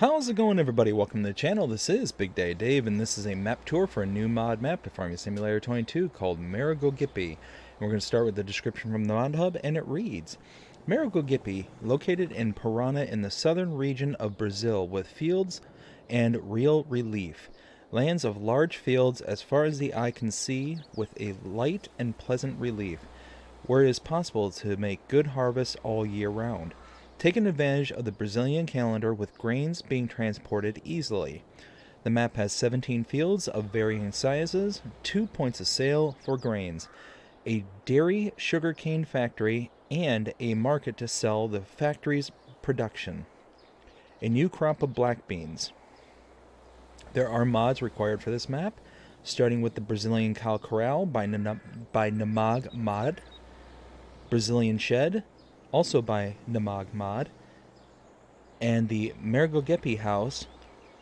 How's it going, everybody? Welcome to the channel. This is Big Day Dave, and this is a map tour for a new mod map to Farming Simulator 22 called Maragogipe. And we're going to start with the description from the mod hub, and it reads: Maragogipe, located in Parana in the southern region of Brazil, with fields and real relief. Lands of large fields as far as the eye can see, with a light and pleasant relief, where it is possible to make good harvests all year round, taking advantage of the Brazilian calendar with grains being transported easily. The map has 17 fields of varying sizes, 2 points of sale for grains, a dairy sugarcane factory, and a market to sell the factory's production. A new crop of black beans. There are mods required for this map, starting with the Brazilian Cow Corral by Namag Mod, Brazilian Shed, also by Namag Mod, and the Maragogipe House,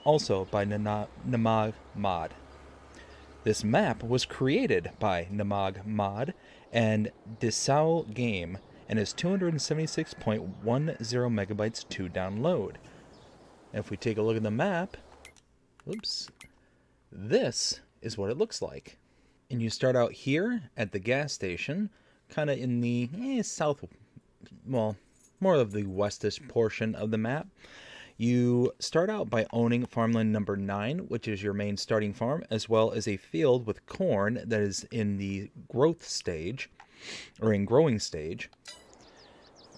also by Namag Mod. This map was created by Namag Mod and Dessau Game and is 276.10 megabytes to download. And if we take a look at the map, this is what it looks like. And you start out here at the gas station, kind of in the south, well, more of the westish portion of the map. You start out by owning farmland number 9, which is your main starting farm, as well as a field with corn that is in the growth stage, or in growing stage.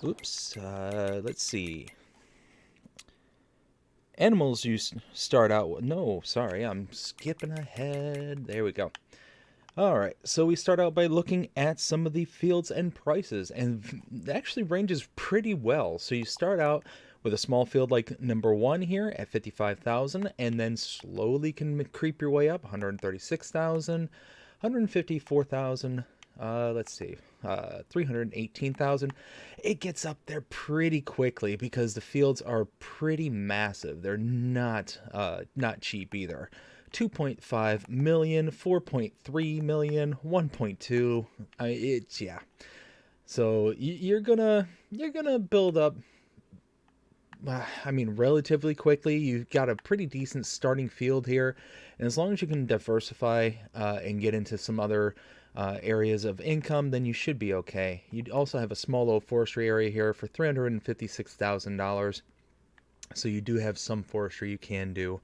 Let's see. Animals you start out with. No, sorry, I'm skipping ahead. There we go. Alright, so we start out by looking at some of the fields and prices, and it actually ranges pretty well. So you start out with a small field like number 1 here at 55,000, and then slowly can creep your way up. 136,000, 154,000, let's see, 318,000. It gets up there pretty quickly because the fields are pretty massive. They're not cheap either. 2.5 million, 4.3 million, 1.2. Yeah. So you're gonna build up. Relatively quickly. You've got a pretty decent starting field here, and as long as you can diversify and get into some other areas of income, then you should be okay. You'd also have a small little forestry area here for $356,000. So you do have some forestry you can do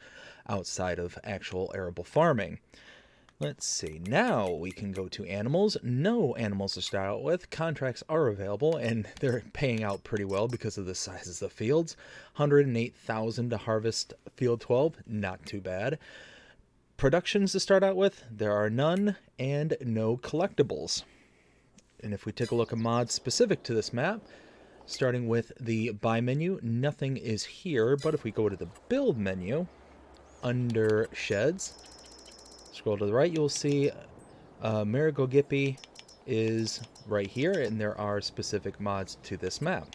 outside of actual arable farming. Let's see. Now we can go to animals. No animals to start out with. Contracts are available, and they're paying out pretty well because of the sizes of fields. 108,000 to harvest field 12. Not too bad. Productions to start out with. There are none, and no collectibles. And if we take a look at mods specific to this map, starting with the buy menu, nothing is here, but if we go to the build menu, under sheds, scroll to the right, you'll see Maragogipe is right here, and there are specific mods to this map.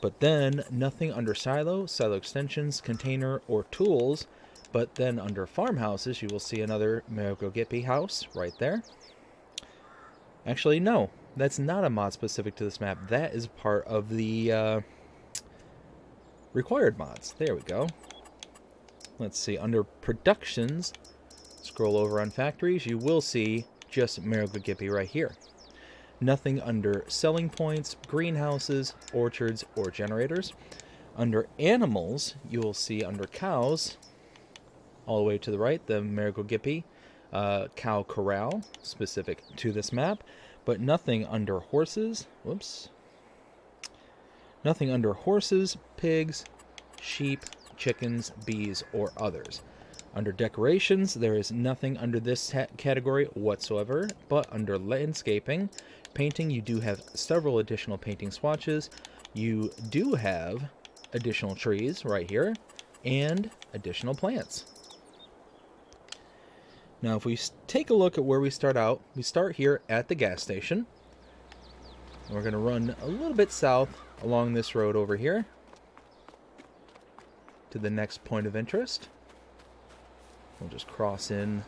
But then nothing under silo extensions, container, or tools. But then under farmhouses, you will see another Maragogipe house right there. Actually, no. That's not a mod specific to this map. That is part of the required mods. There we go. Let's see. Under productions, scroll over on factories, you will see just Maragogipe right here. Nothing under selling points, greenhouses, orchards, or generators. Under animals, you will see under cows, all the way to the right, the Maragogipe Cow Corral, specific to this map. But nothing under horses. Nothing under horses, pigs, sheep, chickens, bees, or others. Under decorations, there is nothing under this category whatsoever, but under landscaping, painting, you do have several additional painting swatches. You do have additional trees right here, and additional plants. Now, if we take a look at where we start out, we start here at the gas station. We're going to run a little bit south along this road over here to the next point of interest. We'll just cross in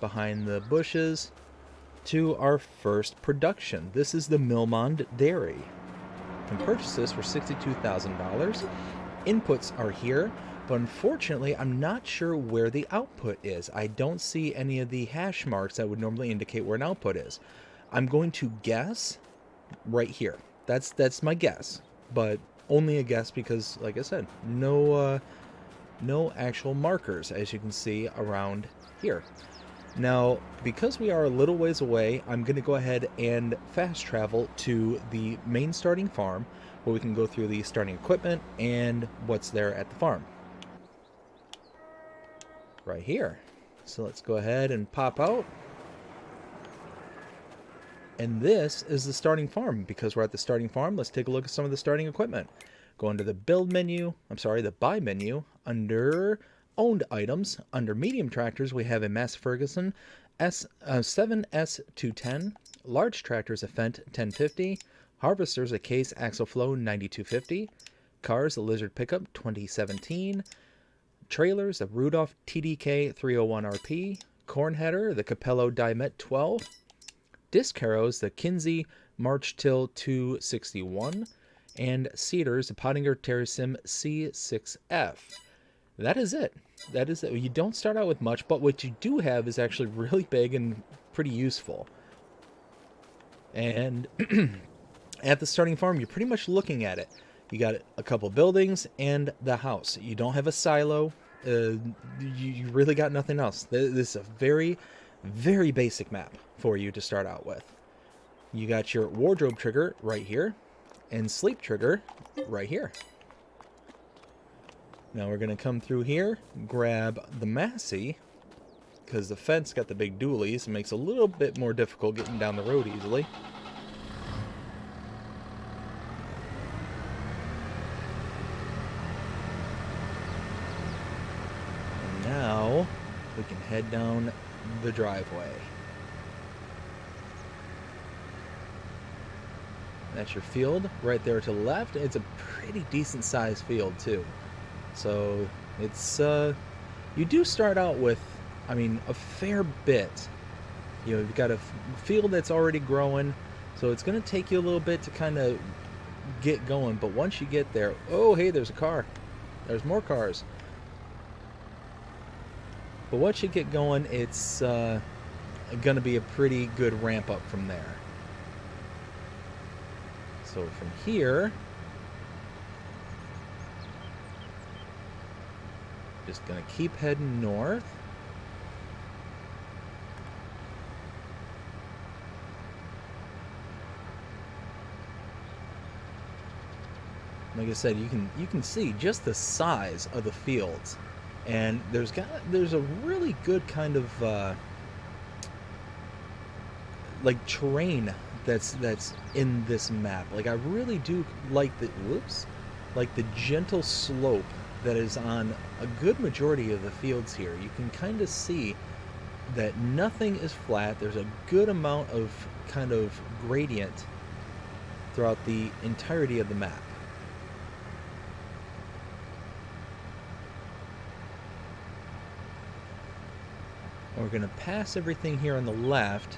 behind the bushes to our first production. This is the Milmond Dairy. You can purchase this for $62,000. Inputs are here But unfortunately, I'm not sure where the output is. I don't see any of the hash marks that would normally indicate where an output is. I'm going to guess right here. That's my guess, but only a guess because, like I said, no actual markers, as you can see around here. Now, because we are a little ways away, I'm going to go ahead and fast travel to the main starting farm, where we can go through the starting equipment and what's there at the farm. Right here. So let's go ahead and pop out. And this is the starting farm. Because we're at the starting farm, let's take a look at some of the starting equipment. Go under the build menu, the buy menu, under owned items. Under medium tractors, we have a Massey Ferguson 7S210, large tractors a Fendt 1050, harvesters a Case Axle Flow 9250, cars a Lizard Pickup 2017, trailers a Rudolph TDK 301 RP, corn header the Capello Dimet 12, disc harrows the Kinsey March Till 261, and seeders the Pottinger Terrasim C6F. That is it. That is it. You don't start out with much, but what you do have is actually really big and pretty useful. And at the starting farm, you're pretty much looking at it. You got a couple buildings and the house. You don't have a silo. You really got nothing else. This is a very, very basic map for you to start out with. You got your wardrobe trigger right here and sleep trigger right here. Now we're going to come through here, grab the Massey, because the fence got the big dualies. It makes it a little bit more difficult getting down the road easily. And now we can head down the driveway. That's your field right there to the left. It's a pretty decent sized field too. So it's you do start out with, I mean, a fair bit. You know, you've got a field that's already growing, so it's going to take you a little bit to kind of get going. But once you get there, oh hey, there's a car. There's more cars. But once you get going, it's going to be a pretty good ramp up from there. So from here, just going to keep heading north. Like I said, you can see just the size of the fields, and there's a really good kind of like terrain that's in this map. Like I really do like the gentle slope that is on a good majority of the fields here. You can kind of see that nothing is flat. There's a good amount of kind of gradient throughout the entirety of the map. We're going to pass everything here on the left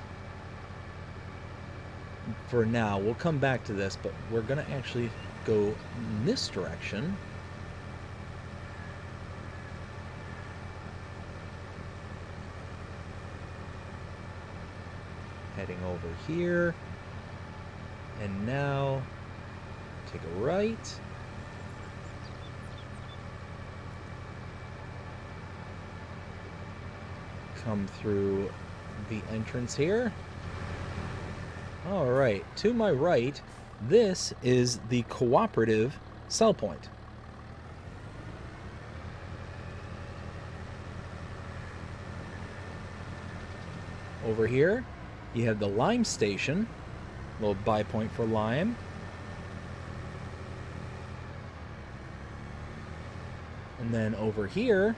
for now. We'll come back to this, but we're going to actually go in this direction. Heading over here. And now take a right. Come through the entrance here. All right, to my right, this is the cooperative sell point. Over here, you have the lime station, little buy point for lime. And then over here,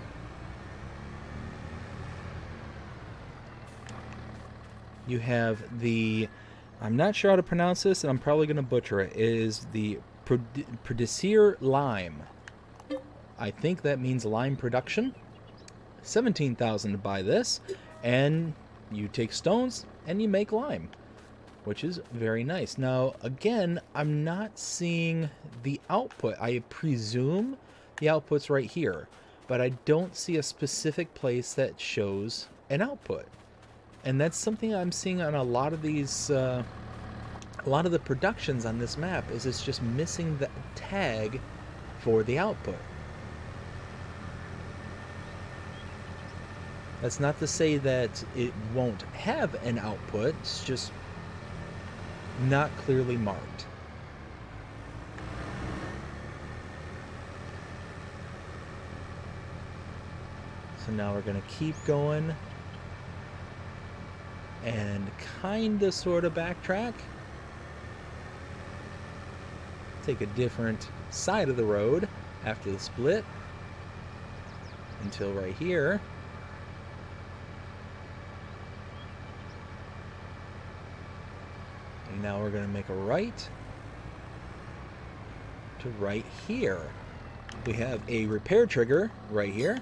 you have the, I'm not sure how to pronounce this, and I'm probably going to butcher it, is the Producer Lime. I think that means lime production. 17,000 to buy this, and you take stones and you make lime, which is very nice. Now, again, I'm not seeing the output. I presume the output's right here, but I don't see a specific place that shows an output. And that's something I'm seeing on a lot of these, a lot of the productions on this map, is it's just missing the tag for the output. That's not to say that it won't have an output, it's just not clearly marked. So now we're going to keep going and kind of sort of backtrack. Take a different side of the road after the split until right here. And now we're going to make a right to right here. We have a repair trigger right here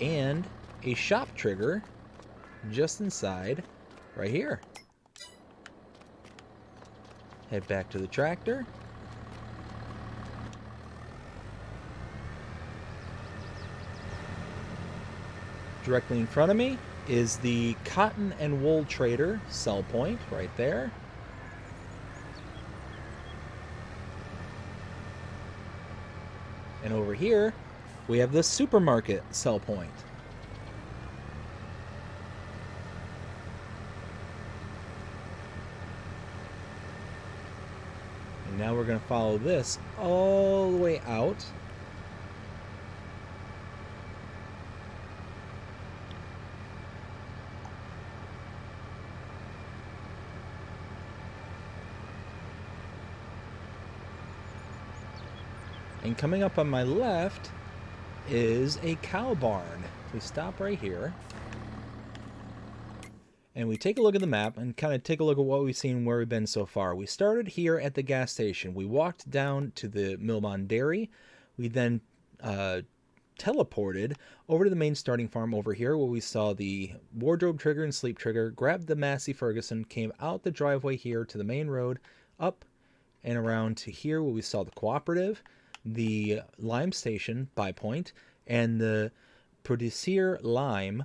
and a shop trigger just inside right here. Head back to the tractor. Directly in front of me is the cotton and wool trader sell point right there. And over here, we have the supermarket sell point. And now we're going to follow this all the way out. And coming up on my left is a cow barn. We stop right here. And we take a look at the map and kind of take a look at what we've seen, where we've been so far. We started here at the gas station. We walked down to the Milbon Dairy. We then teleported over to the main starting farm over here, where we saw the wardrobe trigger and sleep trigger, grabbed the Massey Ferguson, came out the driveway here to the main road, up and around to here where we saw the cooperative, the lime station buy point, and the producer lime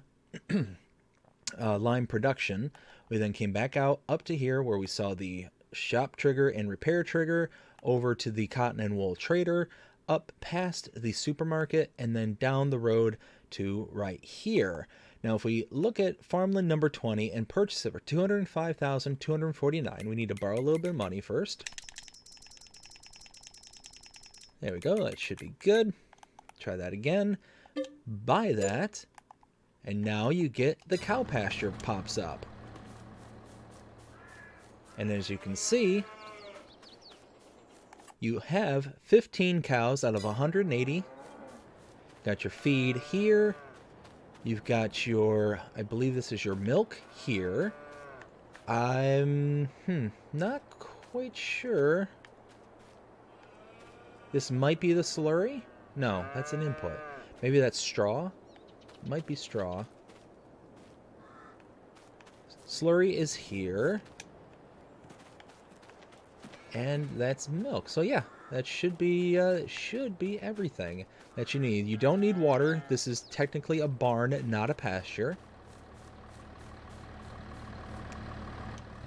lime production. We then came back out up to here where we saw the shop trigger and repair trigger, over to the cotton and wool trader, up past the supermarket, and then down the road to right here. Now if we look at farmland number 20 and purchase it for $205,249, we need to borrow a little bit of money first. There we go, that should be good. Try that again. Buy that. And now you get the cow pasture pops up. And as you can see, you have 15 cows out of 180. Got your feed here. You've got your, I believe this is your milk here. I'm not quite sure. This might be the slurry? No, that's an input. Maybe that's straw? Might be straw. Slurry is here. And that's milk. So yeah, that should be everything that you need. You don't need water. This is technically a barn, not a pasture.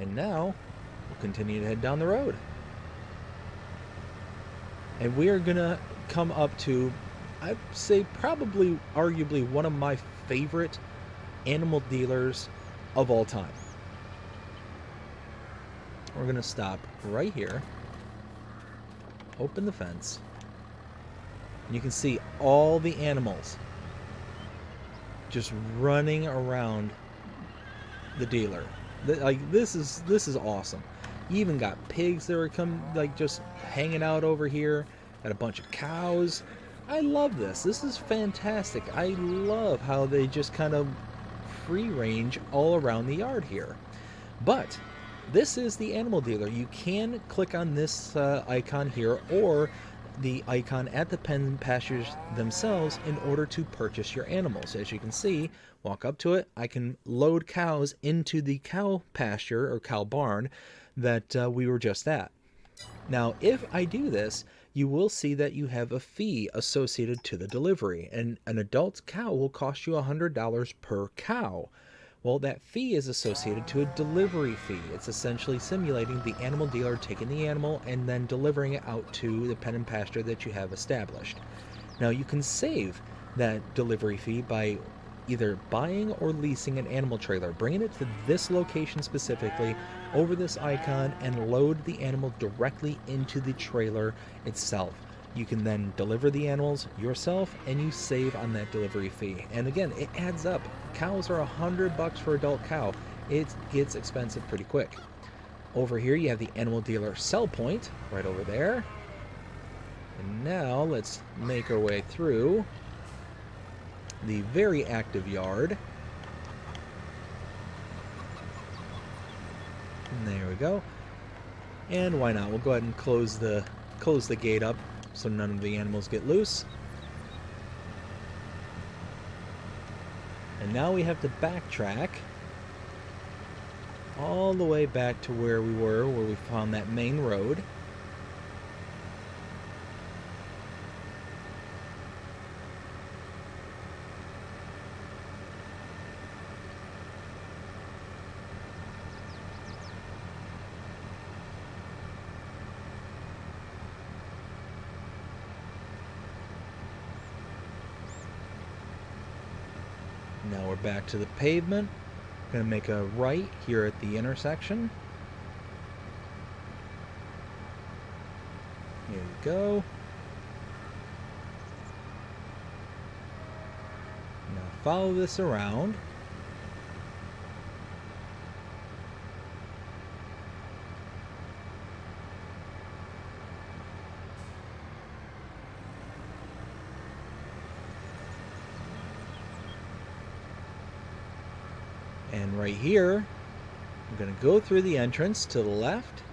And now, we'll continue to head down the road. And we are going to come up to, I'd say probably, arguably, one of my favorite animal dealers of all time. We're going to stop right here, open the fence, and you can see all the animals just running around the dealer. Like, this is awesome. You even got pigs that are just hanging out over here. Got a bunch of cows. I love this. This is fantastic. I love how they just kind of free range all around the yard here. But this is the animal dealer. You can click on this icon here, or the icon at the pen pastures themselves, in order to purchase your animals. As you can see, walk up to it, I can load cows into the cow pasture or cow barn that we were just at. Now, if I do this, you will see that you have a fee associated to the delivery, and an adult cow will cost you $100 per cow. Well, that fee is associated to a delivery fee. It's essentially simulating the animal dealer taking the animal and then delivering it out to the pen and pasture that you have established. Now, you can save that delivery fee by either buying or leasing an animal trailer, bringing it to this location specifically over this icon, and load the animal directly into the trailer itself. You can then deliver the animals yourself, and you save on that delivery fee. And again, it adds up. Cows are $100 for adult cow. It gets expensive pretty quick. Over here, you have the animal dealer sell point right over there. And now let's make our way through the very active yard. And there we go. And why not? We'll go ahead and close the gate up so none of the animals get loose. And now we have to backtrack all the way back to where we were, where we found that main road. Now we're back to the pavement. Gonna make a right here at the intersection. Here we go. Now follow this around. And right here, I'm going to go through the entrance to the left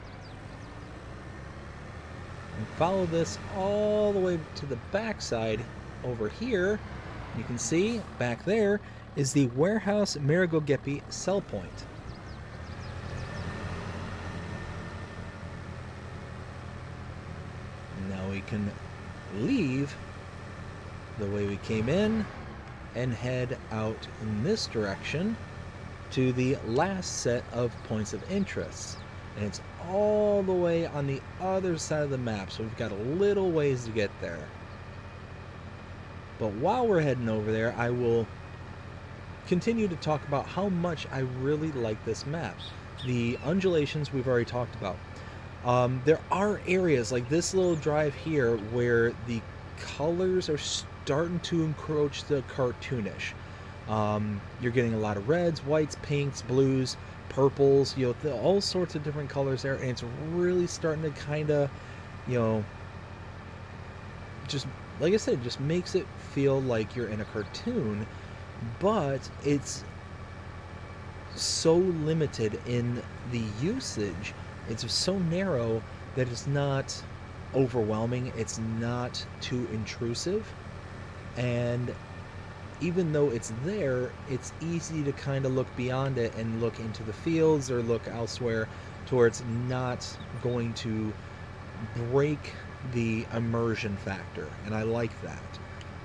and follow this all the way to the back side over here. You can see back there is the warehouse Maragogipe sell point. Now we can leave the way we came in and head out in this direction to the last set of points of interest, and it's all the way on the other side of the map, so we've got a little ways to get there. But while we're heading over there, I will continue to talk about how much I really like this map. The undulations we've already talked about. There are areas like this little drive here where the colors are starting to encroach the cartoonish. You're getting a lot of reds, whites, pinks, blues, purples, all sorts of different colors there, and it's really starting to kind of, just, like I said, just makes it feel like you're in a cartoon, but it's so limited in the usage. It's so narrow that it's not overwhelming, it's not too intrusive, and even though it's there, it's easy to kind of look beyond it and look into the fields or look elsewhere to where it's not going to break the immersion factor, and I like that.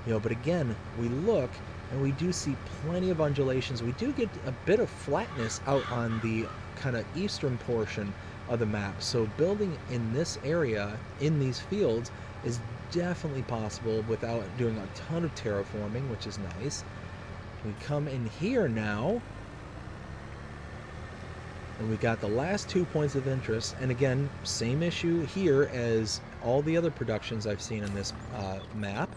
But again, we look and we do see plenty of undulations. We do get a bit of flatness out on the kind of eastern portion of the map, so building in this area, in these fields, is definitely possible without doing a ton of terraforming, which is nice. We come in here now, and we got the last 2 points of interest, and again, same issue here as all the other productions I've seen on this map.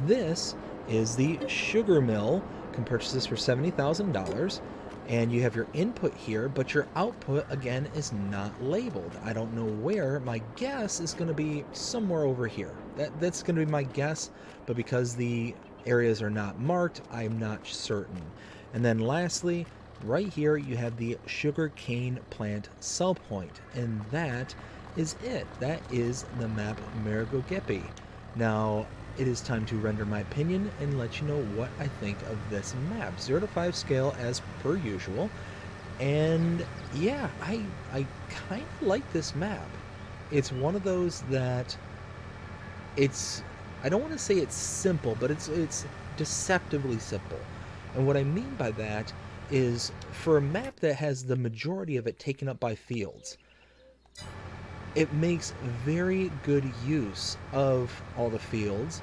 This is the sugar mill. You can purchase this for $70,000, and you have your input here, but your output again is not labeled. I don't know where. My guess is going to be somewhere over here. That's going to be my guess, but because the areas are not marked, I'm not certain. And then lastly, right here you have the sugar cane plant sell point, and that is it. That is the map Maragogipe. Now it is time to render my opinion and let you know what I think of this map. 0 to 5 scale as per usual. And yeah, I kind of like this map. It's one of those that it's, I don't want to say it's simple, but it's deceptively simple. And what I mean by that is, for a map that has the majority of it taken up by fields, it makes very good use of all the fields.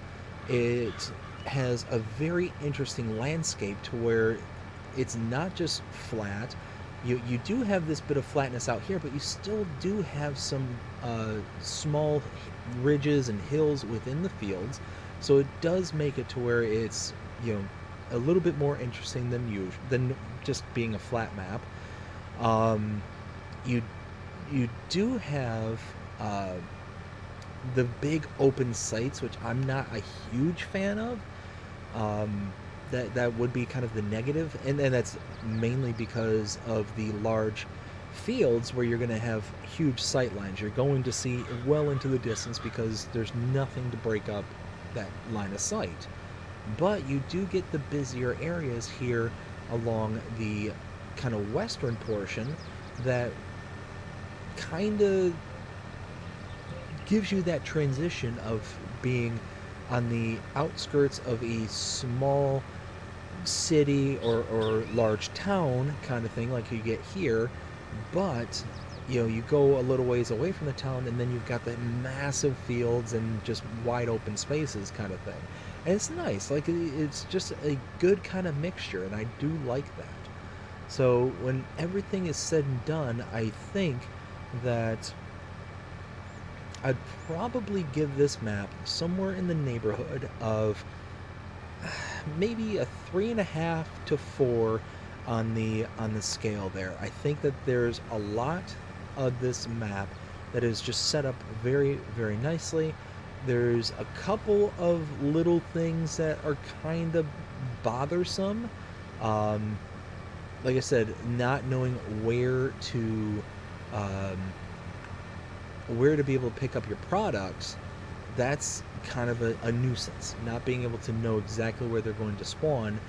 It has a very interesting landscape to where it's not just flat. You do have this bit of flatness out here, but you still do have some small ridges and hills within the fields. So it does make it to where it's, a little bit more interesting than just being a flat map. Um, you you do have the big open sites, which I'm not a huge fan of. That would be kind of the negative, and that's mainly because of the large fields where you're going to have huge sight lines. You're going to see well into the distance because there's nothing to break up that line of sight. But you do get the busier areas here along the kind of western portion that kind of gives you that transition of being on the outskirts of a small city or large town kind of thing like you get here, but you go a little ways away from the town and then you've got the massive fields and just wide open spaces kind of thing. And it's nice, like it's just a good kind of mixture, and I do like that. So when everything is said and done, I think that I'd probably give this map somewhere in the neighborhood of maybe a 3.5 to 4 on the scale there. I think that there's a lot of this map that is just set up very, very nicely. There's a couple of little things that are kind of bothersome. Like I said, not knowing where to be able to pick up your products, that's kind of a nuisance. Not being able to know exactly where they're going to spawn,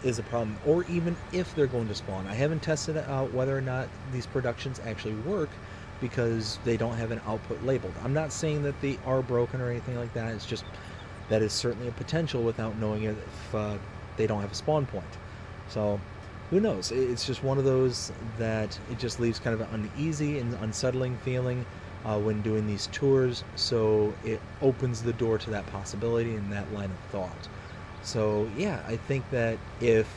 is a problem. Or even if they're going to spawn. I haven't tested out whether or not these productions actually work because they don't have an output labeled. I'm not saying that they are broken or anything like that. It's just that is certainly a potential without knowing if they don't have a spawn point. So who knows? It's just one of those that it just leaves kind of an uneasy and unsettling feeling when doing these tours. So it opens the door to that possibility and that line of thought. So yeah, I think that if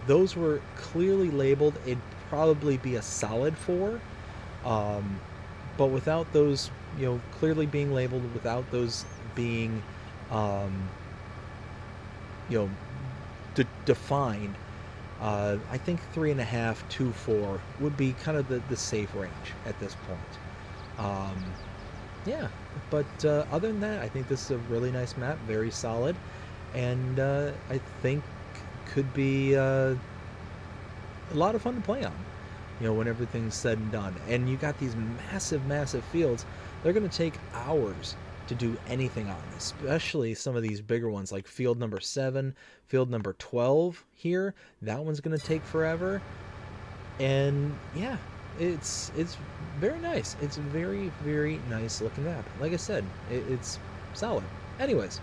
those were clearly labeled, it'd probably be a solid 4. But without those, clearly being labeled, without those being, defined, I think 3.5 to 4 would be kind of the safe range at this point. Yeah, but other than that, I think this is a really nice map, very solid, and I think could be a lot of fun to play on. When everything's said and done. And you got these massive, massive fields. They're going to take hours to do anything on, especially some of these bigger ones like field number 7, field number 12 here. That one's going to take forever. And yeah, it's very nice. It's a very, very nice looking map. Like I said, it's solid. Anyways,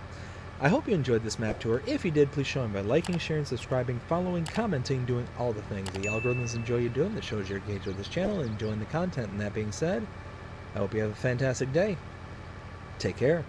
I hope you enjoyed this map tour. If you did, please show me by liking, sharing, subscribing, following, commenting, doing all the things the algorithms enjoy you doing. That shows you're engaged with this channel and enjoying the content. And that being said, I hope you have a fantastic day. Take care.